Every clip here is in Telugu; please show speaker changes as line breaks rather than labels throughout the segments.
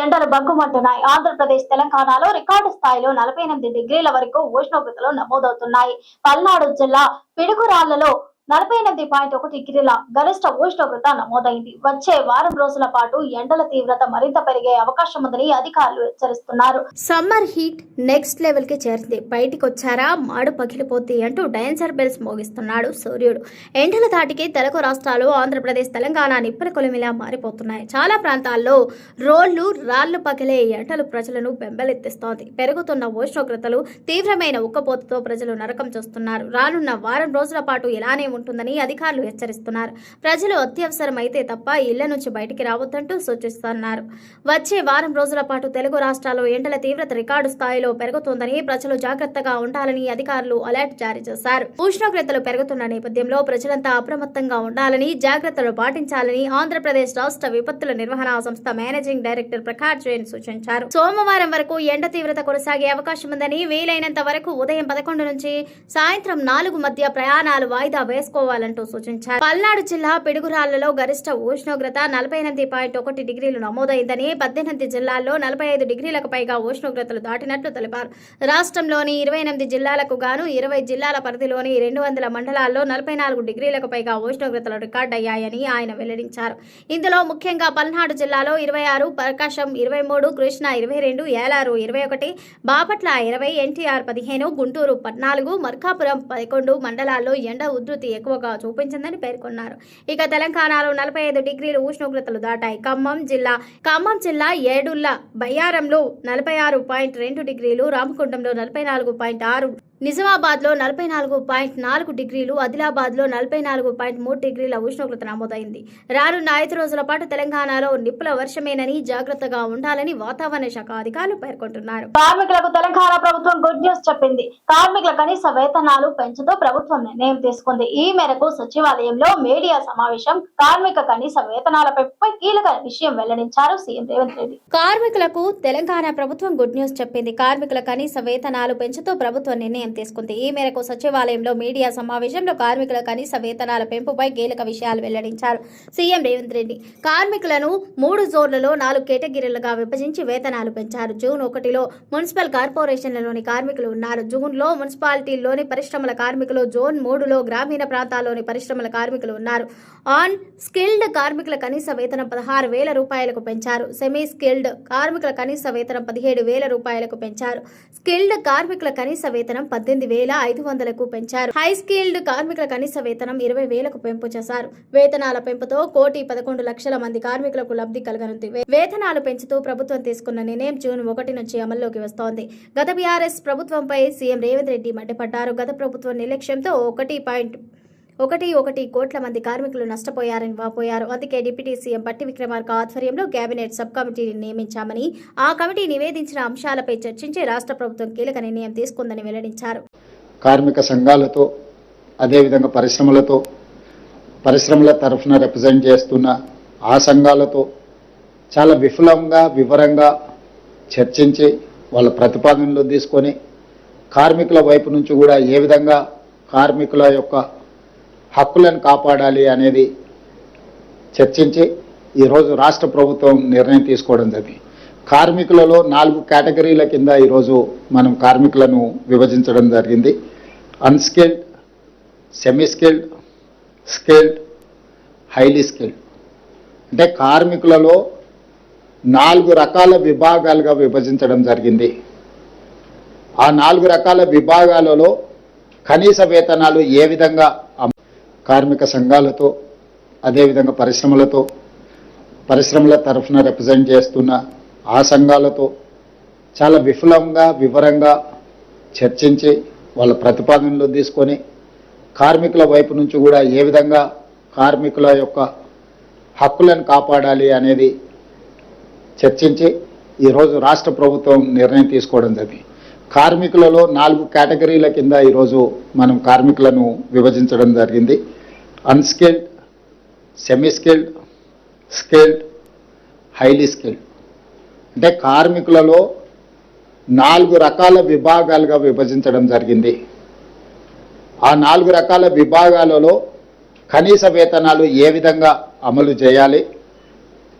ఎండలు బగ్గుమంటున్నాయి. ఆంధ్రప్రదేశ్, తెలంగాణలో రికార్డు స్థాయిలో 48 డిగ్రీల వరకు ఉష్ణోగ్రతలు నమోదవుతున్నాయి. పల్నాడు జిల్లా పిడుగురాళ్లలో 48.1 డిగ్రీల గరిష్ట ఉష్ణోగ్రత నమోదైంది. వచ్చే వారం రోజుల పాటు ఎండల తీవ్రత మరింత పెరిగే అవకాశం ఉందని అధికారులు హెచ్చరిస్తున్నారు.
సమ్మర్ హీట్ నెక్స్ట్ లెవెల్ కి చేరింది. బయటికి వచ్చారా మాడు పగిలిపోద్ది అంటూ డేంజర్ బెల్స్ మోగిస్తున్నాడు సూర్యుడు. ఎండల ధాటికి తెలుగు రాష్ట్రాలు, ఆంధ్రప్రదేశ్, తెలంగాణ నిప్పుల కొలిమిలా మారిపోతున్నాయి. చాలా ప్రాంతాల్లో రాళ్లు పగిలే ఎండలు ప్రజలను బెంబెలెత్తిస్తోంది. పెరుగుతున్న ఉష్ణోగ్రతలు, తీవ్రమైన ఉక్కపోతతో ప్రజలు నరకం చూస్తున్నారు. రానున్న వారం రోజుల పాటు ఇలానే ఉంటుందని అధికారులు హెచ్చరిస్తున్నారు. ప్రజలు అత్యవసరమైతే తప్ప ఇళ్ల నుంచి బయటికి రావద్దంటూ సూచిస్తున్నారు. వచ్చే వారం రోజుల పాటు తెలుగు రాష్ట్రాల్లో ఎండల తీవ్రత రికార్డు స్థాయిలో పెరుగుతోందని, ప్రజలు జాగ్రత్తగా ఉండాలని అధికారులు అలర్ట్ జారీ చేశారు. ఉష్ణోగ్రతలు పెరుగుతున్న నేపథ్యంలో ప్రజలంతా అప్రమత్తంగా ఉండాలని, జాగ్రత్తలు పాటించాలని ఆంధ్రప్రదేశ్ రాష్ట్ర విపత్తుల నిర్వహణ సంస్థ మేనేజింగ్ డైరెక్టర్ ప్రకాష్ జైన్ సూచించారు. సోమవారం వరకు ఎండ తీవ్రత కొనసాగే అవకాశం ఉందని, వీలైనంత వరకు ఉదయం 11 నుంచి సాయంత్రం 4 మధ్య ప్రయాణాలు వాయిదా వేసుకోవాలంటూ సూచించారు. పల్నాడు జిల్లా పిడుగురాళ్లలో గరిష్ట ఉష్ణోగ్రత 48.1 డిగ్రీలు నమోదైందని, 18 జిల్లాల్లో 45 డిగ్రీలకు పైగా ఉష్ణోగ్రతలు దాటినట్లు తెలిపారు. రాష్ట్రంలోని 28 జిల్లాలకు గాను 20 జిల్లాల పరిధిలోని 200 మండలాల్లో 44 డిగ్రీలకు పైగా ఉష్ణోగ్రతలు రికార్డయ్యాయని ఆయన వెల్లడించారు. ఇందులో ముఖ్యంగా పల్నాడు జిల్లాలో 26, ప్రకాశం 23, కృష్ణా 22, ఏలారు 21, బాపట్ల 20, ఎన్టీఆర్ 15, గుంటూరు 14, మార్కాపురం 11 మండలాల్లో ఎండ ఉధృతి ఎక్కువగా చూపించిందని పేర్కొన్నారు. ఇక తెలంగాణలో 45 డిగ్రీల ఉష్ణోగ్రతలు దాటాయి. ఖమ్మం జిల్లా ఏడుళ్ల బయ్యారంలో 46.2 డిగ్రీలు, రామగుండంలో 44.6, నిజామాబాద్ లో 44.4 డిగ్రీలు, ఆదిలాబాద్ లో 44.3 డిగ్రీల ఉష్ణోగ్రత నమోదైంది. రానున్న 5 రోజుల పాటు తెలంగాణలో నిప్పుల వర్షమేనని, జాగ్రత్తగా ఉండాలని వాతావరణ శాఖ అధికారులు పేర్కొంటున్నారు.
కార్మికులకు తెలంగాణ ప్రభుత్వం గుడ్ న్యూస్ చెప్పింది. కార్మికుల కనీస వేతనాలు పెంచుతూ ప్రభుత్వం నిర్ణయం తీసుకుంది. ఈ మేరకు సచివాలయంలో మీడియా సమావేశం. కార్మిక కనీస వేతనాలపై కీలక విషయం వెల్లడించారు సీఎం రేవంత్ రెడ్డి.
కార్మికులకు తెలంగాణ ప్రభుత్వం గుడ్ న్యూస్ చెప్పింది. కార్మికుల కనీస వేతనాలు పెంచుతూ ప్రభుత్వం నిర్ణయం తీసుకుంది. ఈ మేరకు సచివాలయంలో మీడియా సమావేశంలో కార్మికుల కనీస వేతనాల పెంపుపై కీలక విషయాలు వెల్లడించారు సీఎం రేవంత్ రెడ్డి. కార్మికులను 3 జోన్లలో 4 కేటగిరీలుగా విభజించి వేతనాలు పెంచారు. జూన్ 1లో మున్సిపల్ కార్పొరేషన్లలోని కార్మికులు ఉన్నారు. జూన్లో మున్సిపాలిటీల్లోని పరిశ్రమల కార్మికులు, జోన్ 3లో గ్రామీణ ప్రాంతాల్లోని పరిశ్రమల కార్మికులు ఉన్నారు. ఆన్ స్కిల్డ్ కార్మికుల కనీస వేతనం 16,000 రూపాయలకు పెంచారు. సెమీ స్కిల్డ్ కార్మికుల కనీస వేతనం 17,000 రూపాయలకు పెంచారు. స్కిల్డ్ కార్మికుల కనీస వేతనం 18,500కు పెంచారు. హై స్కిల్డ్ కార్మికుల కనీస వేతనం 20,000కు పెంపు చేశారు. వేతనాల పెంపుతో 1,11,00,000 మంది కార్మికులకు లబ్ధి కలగనుంది. వేతనాలు పెంచుతూ ప్రభుత్వం తీసుకున్న నిర్ణయం జూన్ 1 నుంచి అమల్లోకి వస్తోంది. గత బీఆర్ఎస్ ప్రభుత్వంపై సీఎం రేవంత్ రెడ్డి మండిపడ్డారు. గత ప్రభుత్వం నిర్లక్ష్యంతో 1.11 కోట్ల మంది కార్మికులు నష్టపోయారని వాపోయారు. అందుకే డిప్యూటీ సీఎం పట్టి విక్రమార్క ఆధ్వర్యంలో కేబినెట్ సబ్ కమిటీని నియమించామని, ఆ కమిటీ నివేదించిన అంశాలపై చర్చించి రాష్ట్ర ప్రభుత్వం కీలక నిర్ణయం తీసుకుందని వెల్లడించారు.
కార్మిక సంఘాలతో, అదేవిధంగా పరిశ్రమల తరఫున రిప్రజెంట్ చేస్తున్న ఆ సంఘాలతో చాలా వివరంగా చర్చించి వాళ్ళ ప్రతిపాదనలు తీసుకొని కార్మికుల వైపు నుంచి కూడా ఏ విధంగా కార్మికుల యొక్క హక్కులను కాపాడాలి అనేది చర్చించి ఈరోజు రాష్ట్ర ప్రభుత్వం నిర్ణయం తీసుకోవడం జరిగింది. కార్మికులలో 4 కేటగిరీల కింద ఈరోజు మనం కార్మికులను విభజించడం జరిగింది. Unskilled, semi skilled, skilled, highly skilled. అంటే కార్మికులలో 4 రకాల విభాగాలుగా విభజించడం జరిగింది. ఆ 4 రకాల విభాగాలలో కనీస వేతనాలు ఏ విధంగా కార్మిక సంఘాలతో, అదేవిధంగా పరిశ్రమల తరఫున రిప్రజెంట్ చేస్తున్న ఆ సంఘాలతో చాలా వివరంగా చర్చించి వాళ్ళ ప్రతిపాదనలు తీసుకొని కార్మికుల వైపు నుంచి కూడా ఏ విధంగా కార్మికుల యొక్క హక్కులను కాపాడాలి అనేది చర్చించి ఈరోజు రాష్ట్ర ప్రభుత్వం నిర్ణయం తీసుకోవడం జరిగింది. కార్మికులలో 4 కేటగిరీల కింద ఈరోజు మనం కార్మికులను విభజించడం జరిగింది. Unskilled, semi skilled, skilled, highly skilled. అంటే కార్మికులలో 4 రకాల విభాగాలుగా విభజించడం జరిగింది. ఆ 4 రకాల విభాగాలలో కనీస వేతనాలు ఏ విధంగా అమలు చేయాలి,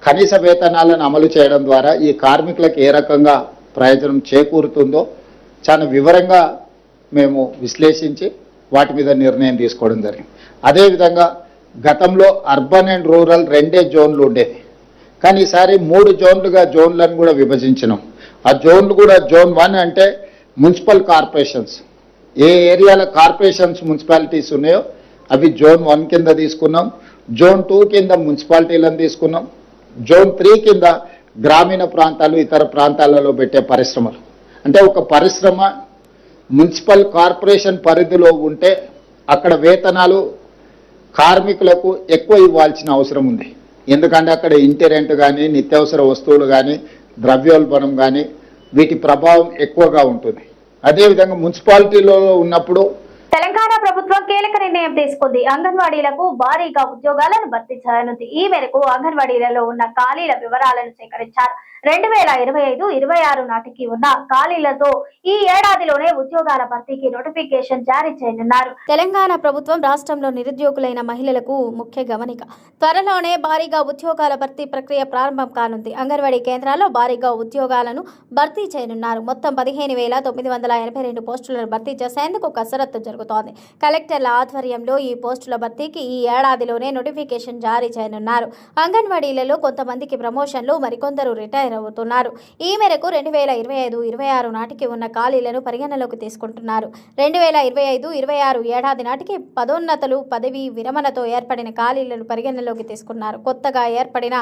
కనీస వేతనాలను అమలు చేయడం ద్వారా ఈ కార్మికులకు ఏ రకంగా ప్రయోజనం చేకూరుతుందో చాలా వివరంగా మేము విశ్లేషించి వాటి మీద నిర్ణయం తీసుకోవడం జరిగింది. అదేవిధంగా గతంలో అర్బన్ అండ్ రూరల్ 2 జోన్లు ఉండేది, కానీ ఈసారి 3 జోన్లుగా జోన్లను కూడా విభజించినాం. ఆ జోన్లు కూడా జోన్ 1 అంటే మున్సిపల్ కార్పొరేషన్స్, ఏ ఏరియాల కార్పొరేషన్స్ మున్సిపాలిటీస్ ఉన్నాయో అవి జోన్ 1 కింద తీసుకున్నాం. జోన్ 2 కింద మున్సిపాలిటీలను తీసుకున్నాం. జోన్ 3 కింద గ్రామీణ ప్రాంతాలు, ఇతర ప్రాంతాలలో పెట్టే పరిశ్రమలు. అంటే ఒక పరిశ్రమ మున్సిపల్ కార్పొరేషన్ పరిధిలో ఉంటే అక్కడ వేతనాలు కార్మికులకు ఎక్కువ ఇవ్వాల్సిన అవసరం ఉంది. ఎందుకంటే అక్కడ ఇంటి రెంట్ కానీ, నిత్యావసర వస్తువులు కానీ, ద్రవ్యోల్బణం కానీ వీటి ప్రభావం ఎక్కువగా ఉంటుంది. అదేవిధంగా మున్సిపాలిటీలో ఉన్నప్పుడు
తెలంగాణ ప్రభుత్వం కీలక నిర్ణయం తీసుకుంది. అంగన్వాడీలకు భారీగా ఉద్యోగాలను భర్తీ చేయనుంది. ఈ మేరకు అంగన్వాడీలలో ఉన్న ఖాళీల వివరాలను సేకరించారు. 2025-26 నాటికి ఉన్న ఖాళీలతో ఈ ఏడాదిలోనే ఉద్యోగాల భర్తీకి నోటిఫికేషన్ జారీ చేయనున్నారు.
తెలంగాణ ప్రభుత్వం రాష్ట్రంలో నిరుద్యోగులైన మహిళలకు ముఖ్య గమనిక. త్వరలోనే భారీగా ఉద్యోగాల భర్తీ ప్రక్రియ ప్రారంభం కానుంది. అంగన్వాడీ కేంద్రాల్లో భారీగా ఉద్యోగాలను భర్తీ చేయనున్నారు. మొత్తం 15,982 పోస్టులను భర్తీ చేసేందుకు కసరత్తు జరుగుతోంది. కలెక్టర్ల ఆధ్వర్యంలో ఈ పోస్టుల భర్తీకి ఈ ఏడాదిలోనే నోటిఫికేషన్ జారీ చేయనున్నారు. అంగన్వాడీలలో కొంతమందికి ప్రమోషన్లు, మరికొందరు రిటైర్ అవుతున్నారు. ఈ మేరకు 2025-26 నాటికి ఉన్న ఖాళీలను పరిగణలోకి తీసుకుంటున్నారు. 2025-26 ఏడాది నాటికి పదోన్నతులు, పదవీ విరమణతో ఏర్పడిన ఖాళీలను పరిగణలోకి తీసుకున్నారు. కొత్తగా ఏర్పడిన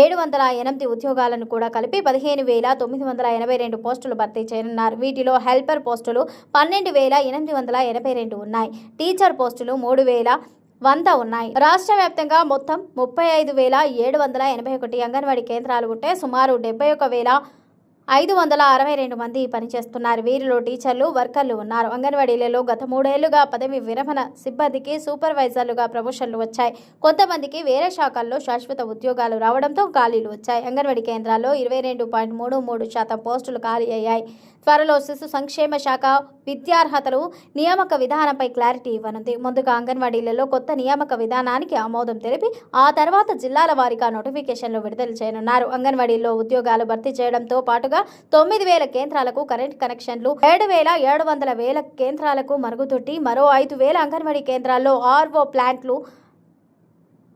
708 ఉద్యోగాలను కూడా కలిపి 15,982 పోస్టులు భర్తీ చేయనున్నారు. వీటిలో హెల్పర్ పోస్టులు 12,882 ఉన్నాయి. టీచర్ పోస్టులు 3,100 ఉన్నాయి. రాష్ట్ర వ్యాప్తంగా మొత్తం 35,781 అంగన్వాడీ కేంద్రాలు ఉంటే సుమారు 71,562 మంది పనిచేస్తున్నారు. వీరిలో టీచర్లు, వర్కర్లు ఉన్నారు. అంగన్వాడీలలో గత 3 ఏళ్లుగా పదవి విరమణ సిబ్బందికి సూపర్వైజర్లుగా ప్రమోషన్లు వచ్చాయి. కొంతమందికి వేరే శాఖల్లో శాశ్వత ఉద్యోగాలు రావడంతో ఖాళీలు వచ్చాయి. అంగన్వాడీ కేంద్రాల్లో 22.33% పోస్టులు ఖాళీ అయ్యాయి. త్వరలో శిశు సంక్షేమ శాఖ విద్యార్హతలు నియామక విధానంపై క్లారిటీ ఇవ్వనుంది. ముందుగా అంగన్వాడీలలో కొత్త నియామక విధానానికి ఆమోదం తెలిపి ఆ తర్వాత జిల్లాల వారీగా నోటిఫికేషన్లు విడుదల చేయనున్నారు. అంగన్వాడీల్లో ఉద్యోగాలు భర్తీ చేయడంతో పాటుగా 9,000 కేంద్రాలకు కరెంట్ కనెక్షన్లు, 7,700 కేంద్రాలకు మరుగుదొడ్డి, మరో 5,000 అంగన్వాడీ కేంద్రాల్లో ఆర్ఓ ప్లాంట్లు,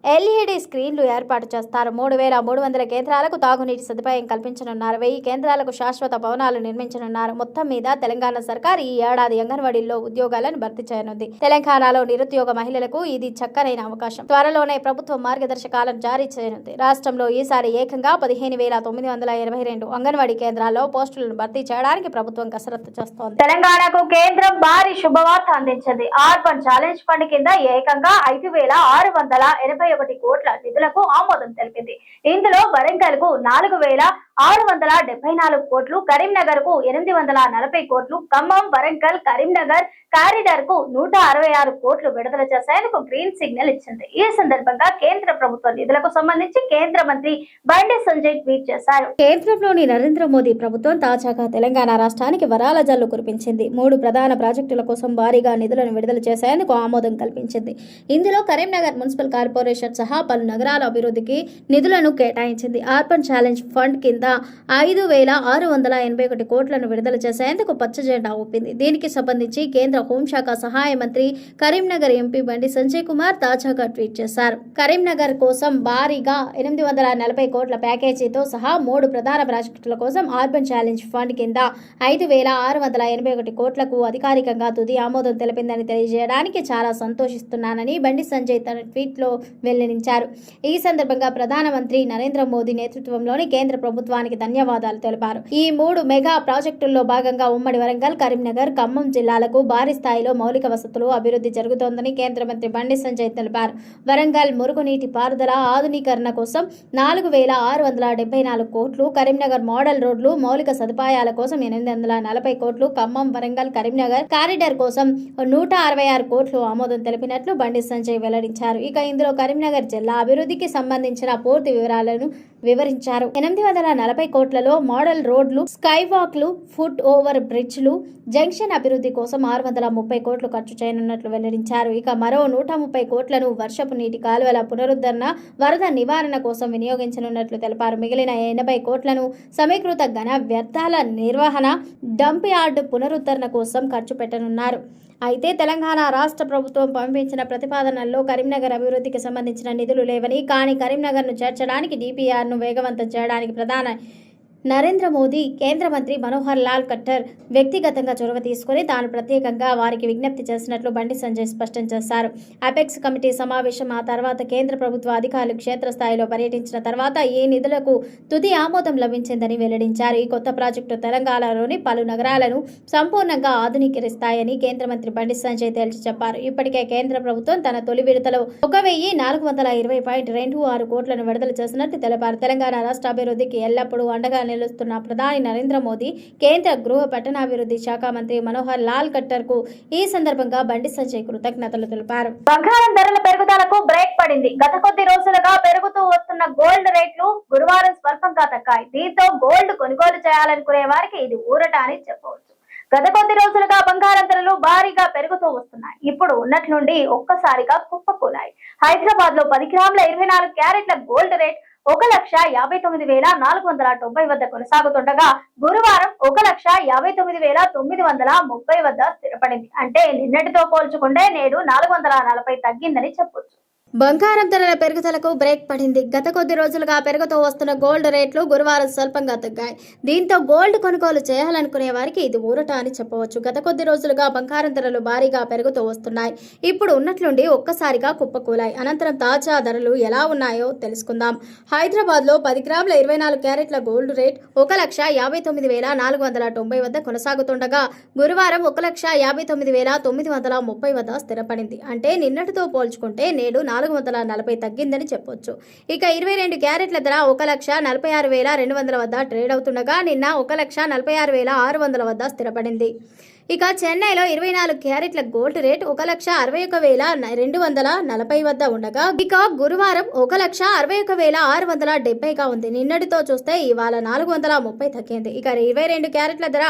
ఎల్ఈడి స్క్రీన్లు ఏర్పాటు చేస్తారు. 3,300 కేంద్రాలకు తాగునీటి సదుపాయం కల్పించనున్నారు. 1000 కేంద్రాలకు శాశ్వత భవనాలు నిర్మించనున్నారు. మొత్తం మీద తెలంగాణ సర్కార్ ఈ ఏడాది అంగన్వాడీల్లో ఉద్యోగాలను భర్తీ చేయనుంది. తెలంగాణలో నిరుద్యోగ మహిళలకు ఇది చక్కనైన అవకాశం. త్వరలోనే ప్రభుత్వం మార్గదర్శకాలను జారీ చేయనుంది. రాష్ట్రంలో ఈసారి ఏకంగా 15,982 అంగన్వాడీ కేంద్రాల్లో పోస్టులను భర్తీ చేయడానికి ప్రభుత్వం కసరత్తు చేస్తోంది.
తెలంగాణకు కేంద్రం భారీ శుభవార్త అందించింది. అర్బన్ ఛాలెంజ్ ఫండ్ కింద ఏకంగా 5,681 కోట్ల నిధులకు ఆమోదం తెలిపింది. ఇందులో వరంగల్ కు 4,674 కోట్లు, కరీంనగర్ కు 840 కోట్లు, ఖమ్మం, వరంగల్, కరీంనగర్ కారిడార్ కు 166 కోట్లు విడుదల చేసేందుకు గ్రీన్ సిగ్నల్ ఇచ్చింది. ఈ సందర్భంగా కేంద్ర ప్రభుత్వ నిధులకు సంబంధించి కేంద్ర మంత్రి బండి సంజయ్ ట్వీట్ చేశారు.
కేంద్రంలోని నరేంద్ర మోదీ ప్రభుత్వం తాజాగా తెలంగాణ రాష్ట్రానికి వరాల జల్లు కురిపించింది. 3 ప్రధాన ప్రాజెక్టుల కోసం భారీగా నిధులను విడుదల చేసేందుకు ఆమోదం కల్పించింది. ఇందులో కరీంనగర్ మున్సిపల్ కార్పొరేషన్ సహా పలు నగరాల అభివృద్ధికి నిధులను కేటాయించింది. అర్బన్ ఛాలెంజ్ ఫండ్ కింద 5,681 కోట్లను విడుదల చేసేందుకు పచ్చ జెండా ఊపింది. దీనికి సంబంధించి కేంద్ర హోంశాఖ సహాయ మంత్రి, కరీంనగర్ ఎంపీ బండి సంజయ్ కుమార్ తాజాగా ట్వీట్ చేశారు. కరీంనగర్ కోసం భారీగా 840 కోట్ల ప్యాకేజీతో సహా 3 ప్రధాన ప్రాజెక్టుల కోసం అర్బన్ ఛాలెంజ్ ఫండ్ కింద 5,681 కోట్లకు అధికారికంగా తుది ఆమోదం తెలిపిందని తెలియజేయడానికి చాలా సంతోషిస్తున్నానని బండి సంజయ్ తన ట్వీట్లో వెల్లడించారు. ఈ సందర్భంగా ప్రధానమంత్రి నరేంద్ర మోదీ నేతృత్వంలోని కేంద్ర ప్రభుత్వానికి ధన్యవాదాలు తెలిపారు. ఈ 3 మెగా ప్రాజెక్టుల్లో భాగంగా ఉమ్మడి వరంగల్, కరీంనగర్, ఖమ్మం జిల్లాలకు భారీ స్థాయిలో మౌలిక వసతులు అభివృద్ధి జరుగుతోందని కేంద్ర మంత్రి బండి సంజయ్ తెలిపారు. వరంగల్ మురుగునీటి పారుదల ఆధునీకరణ కోసం 4,674 కోట్లు, కరీంనగర్ మోడల్ రోడ్లు మౌలిక సదుపాయాల కోసం 840 కోట్లు, ఖమ్మం, వరంగల్, కరీంనగర్ కారిడార్ కోసం 166 కోట్లు ఆమోదం తెలిపినట్లు బండి సంజయ్ వెల్లడించారు. ఇక ఇందులో కరీంనగర్ జిల్లా అభివృద్ధికి సంబంధించిన పూర్తి వివరాలను వివరించారు. 840 కోట్లలో మోడల్ రోడ్లు, స్కై వాక్లు, ఫుట్ ఓవర్ బ్రిడ్జ్లు, జంక్షన్ అభివృద్ధి కోసం 630 కోట్లు ఖర్చు చేయనున్నట్లు వెల్లడించారు. ఇక మరో 130 కోట్లను వర్షపు నీటి కాలువల పునరుద్ధరణ, వరద నివారణ కోసం వినియోగించనున్నట్లు తెలిపారు. మిగిలిన 80 కోట్లను సమీకృత ఘన వ్యర్థాల నిర్వహణ, డంప్ యార్డ్ పునరుద్ధరణ కోసం ఖర్చు పెట్టనున్నారు. అయితే తెలంగాణ రాష్ట్ర ప్రభుత్వం పంపించిన ప్రతిపాదనల్లో కరీంనగర్ అభివృద్ధికి సంబంధించిన నిధులు లేవని, కానీ కరీంనగర్ను చేర్చడానికి DPRను వేగవంతం చేయడానికి ప్రధాని నరేంద్ర మోదీ, కేంద్ర మంత్రి మనోహర్ లాల్ ఖట్టర్ వ్యక్తిగతంగా చొరవ తీసుకుని తాను ప్రత్యేకంగా వారికి విజ్ఞప్తి చేసినట్లు బండి సంజయ్ స్పష్టం చేశారు. అపెక్స్ కమిటీ సమావేశం ఆ తర్వాత కేంద్ర ప్రభుత్వ అధికారులు క్షేత్రస్థాయిలో పర్యటించిన తర్వాత ఈ నిధులకు తుది ఆమోదం లభించిందని వెల్లడించారు. ఈ కొత్త ప్రాజెక్టు తెలంగాణలోని పలు నగరాలను సంపూర్ణంగా ఆధునీకరిస్తాయని కేంద్ర మంత్రి బండి సంజయ్ తేల్చి చెప్పారు. ఇప్పటికే కేంద్ర ప్రభుత్వం తన తొలి విడతలో 1420.26 కోట్లను విడుదల చేసినట్లు తెలిపారు. తెలంగాణ రాష్ట్ర అభివృద్ధికి ఎల్లప్పుడూ అండగా నిలుస్తున్న ప్రధాని నరేంద్ర మోదీ, కేంద్ర గృహ పట్టణాభివృద్ధి శాఖ మంత్రి మనోహర్ లాల్ ఖట్టర్ కు ఈ సందర్భంగా బండి సంజయ్ కృతజ్ఞతలు తెలిపారు.
బంగారం ధరల పెరుగుదలకు బ్రేక్ పడింది. గత కొద్ది రోజులుగా పెరుగుతూ వస్తున్న గోల్డ్ రేట్లు గురువారం స్వల్పంగా తగ్గాయి. దీంతో గోల్డ్ కొనుగోలు చేయాలనుకునే వారికి ఇది ఊరట అని చెప్పవచ్చు. గత కొద్ది రోజులుగా బంగారం ధరలు భారీగా పెరుగుతూ వస్తున్నాయి. ఇప్పుడు ఉన్నట్లుండి ఒక్కసారిగా కుప్పకూలాయి. హైదరాబాద్ లో 10 గ్రాముల 24 క్యారెట్ల గోల్డ్ రేట్ 1,59,490 వద్ద కొనసాగుతుండగా గురువారం 1,59,930 వద్ద స్థిరపడింది. అంటే నిన్నటితో పోల్చుకుంటే నేడు 440 తగ్గిందని చెప్పొచ్చు.
బంగారం ధరల పెరుగుదలకు బ్రేక్ పడింది. గత కొద్ది రోజులుగా పెరుగుతూ వస్తున్న గోల్డ్ రేట్లు గురువారం స్వల్పంగా తగ్గాయి. దీంతో గోల్డ్ కొనుగోలు చేయాలనుకునే వారికి ఇది ఊరట అని చెప్పవచ్చు. గత కొద్ది రోజులుగా బంగారం ధరలు భారీగా పెరుగుతూ వస్తున్నాయి. ఇప్పుడు ఉన్నట్లుండి ఒక్కసారిగా కుప్పకూలాయి. అనంతరం తాజా ధరలు ఎలా ఉన్నాయో తెలుసుకుందాం. హైదరాబాద్ లో 10 గ్రాముల 24 క్యారెట్ల గోల్డ్ రేట్ 1,59,490 వద్ద కొనసాగుతుండగా గురువారం 1,59,930 వద్ద స్థిరపడింది. అంటే నిన్నటితో పోల్చుకుంటే నేడు 440 తగ్గిందని చెప్పొచ్చు. ఇక 22 క్యారెట్ల ధర 1,46,200 వద్ద ట్రేడ్ అవుతుండగా నిన్న 1,46,600 వద్ద స్థిరపడింది. ఇక చెన్నైలో 24 క్యారెట్ల గోల్డ్ రేట్ 1,61,240 వద్ద ఉండగా ఇక గురువారం 1,61,670గా ఉంది. నిన్నటితో చూస్తే ఇవాళ 430 తగ్గింది. ఇక 22 క్యారెట్ల ధర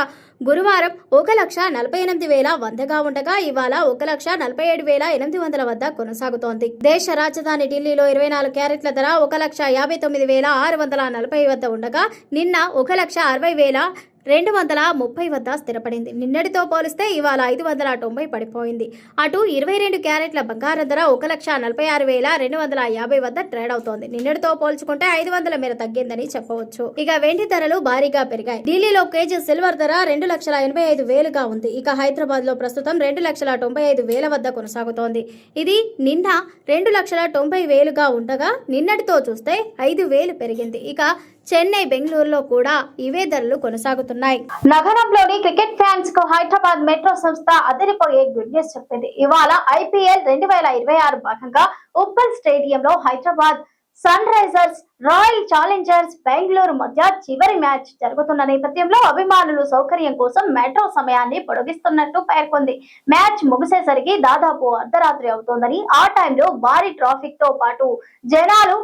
గురువారం 1,48,100గా ఉండగా ఇవాళ 1,47,800 వద్ద కొనసాగుతోంది. దేశ రాజధాని ఢిల్లీలో 24 క్యారెట్ల ధర 1,59,640 వద్ద ఉండగా నిన్న 1,60,230 వద్ద స్థిరపడింది. నిన్నటితో పోలిస్తే ఇవాళ 590 పడిపోయింది. అటు 22 క్యారెట్ల బంగారం ధర 1,46,250 వద్ద ట్రేడ్ అవుతోంది. నిన్నటితో పోల్చుకుంటే 500 మేర తగ్గిందని చెప్పవచ్చు. ఇక వెండి ధరలు భారీగా పెరిగాయి. ఢిల్లీలో కేజీ సిల్వర్ ధర 2,85,000గా ఉంది. ఇక హైదరాబాద్ లో ప్రస్తుతం 2,95,000 వద్ద కొనసాగుతోంది. ఇది నిన్న 2,90,000గా ఉండగా నిన్నటితో చూస్తే 5,000 పెరిగింది. ఇక చెన్నై, బెంగళూరులో కూడా ఇవే ధరలు కొనసాగుతున్నాయి.
నగరంలోని క్రికెట్ ఫ్యాన్స్ కు హైదరాబాద్ మెట్రో సంస్థ అదిరిపోయే గుడ్ న్యూస్ చెప్పింది. ఇవాళ IPL 2026 భాగంగా ఉప్పల్ స్టేడియంలో Hyderabad Sunrisers, Royal Challengers Bengaluru మధ్య చివరి మ్యాచ్ జరుగుతున్న నేపథ్యంలో అభిమానులు సౌకర్యం కోసం మెట్రో సమయాన్ని పొడిగిస్తున్నట్టు పేర్కొంది. మ్యాచ్ ముగిసేసరికి దాదాపు అర్ధరాత్రి అవుతోందని, ఆ టైంలో భారీ ట్రాఫిక్ తో పాటు జనాలు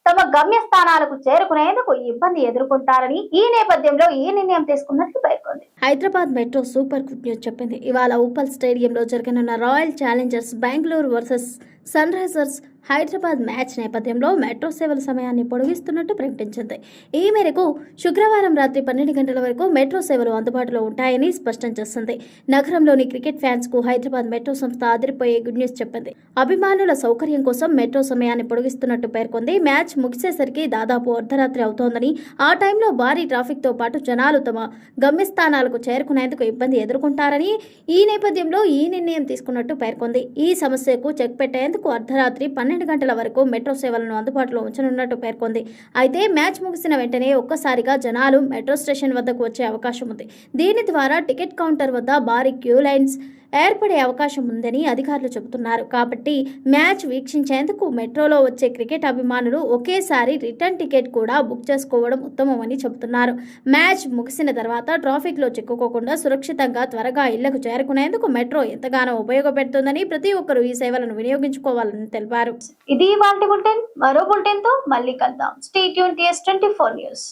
తమ గమ్యస్థానాలకు చేరుకునేందుకు ఇబ్బంది ఎదుర్కొంటారని ఈ నేపథ్యంలో ఈ నిర్ణయం తీసుకున్నట్లు పేర్కొంది.
Hyderabad metro super good news చెప్పింది. ఇవాళ ఉప్పల్ స్టేడియంలో జరగనున్న Royal Challengers Bengaluru versus Sunrisers Hyderabad match నేపథ్యంలో మెట్రో సేవల సమయాన్ని పొడిగిస్తున్నట్టు ప్రకటించింది. ఈ మేరకు శుక్రవారం రాత్రి 12 గంటల వరకు మెట్రో సేవలు అందుబాటులో ఉంటాయని స్పష్టం చేసింది. నగరంలోని క్రికెట్ ఫ్యాన్స్ కు హైదరాబాద్ మెట్రో సంస్థ అదిరిపోయే గుడ్ న్యూస్ చెప్పింది. అభిమానుల సౌకర్యం కోసం మెట్రో సమయాన్ని పొడిగిస్తున్నట్టు పేర్కొంది. మ్యాచ్ ముగిసేసరికి దాదాపు అర్ధరాత్రి అవుతోందని, ఆ టైంలో భారీ ట్రాఫిక్ తో పాటు జనాలు తమ గమ్యస్థానాలకు చేరుకునేందుకు ఇబ్బంది ఎదుర్కొంటారని ఈ నేపథ్యంలో ఈ నిర్ణయం తీసుకున్నట్టు పేర్కొంది. ఈ సమస్యకు చెక్ పెట్టేందుకు అర్ధరాత్రి 12 గంటల వరకు మెట్రో సేవలను అందుబాటులో ఉంచనున్నట్టు పేర్కొంది. అయితే మ్యాచ్ ముగిసిన వెంటనే ఒక్కసారిగా జనాలు మెట్రో స్టేషన్ వద్దకు వచ్చే అవకాశం ఉంది. దీని ద్వారా టికెట్ కౌంటర్ వద్ద భారీ క్యూ లైన్స్ ఏర్పడే అవకాశం ఉందని అధికారులు చెబుతున్నారు. కాబట్టి మ్యాచ్ వీక్షించేందుకు మెట్రోలో వచ్చే క్రికెట్ అభిమానులు ఒకేసారి రిటర్న్ టికెట్ కూడా బుక్ చేసుకోవడం ఉత్తమమని చెబుతున్నారు. మ్యాచ్ ముగిసిన తర్వాత ట్రాఫిక్లో చిక్కుకోకుండా సురక్షితంగా త్వరగా ఇళ్లకు చేరుకునేందుకు మెట్రో ఎంతగానో ఉపయోగపెడుతుందని ప్రతి ఒక్కరూ ఈ సేవలను వినియోగించుకోవాలని తెలిపారు.
ఇది ఇవాల్టి బులెటిన్. మరో బులెటిన్ తో మళ్ళీ కలుద్దాం. Stay tune TS24 news.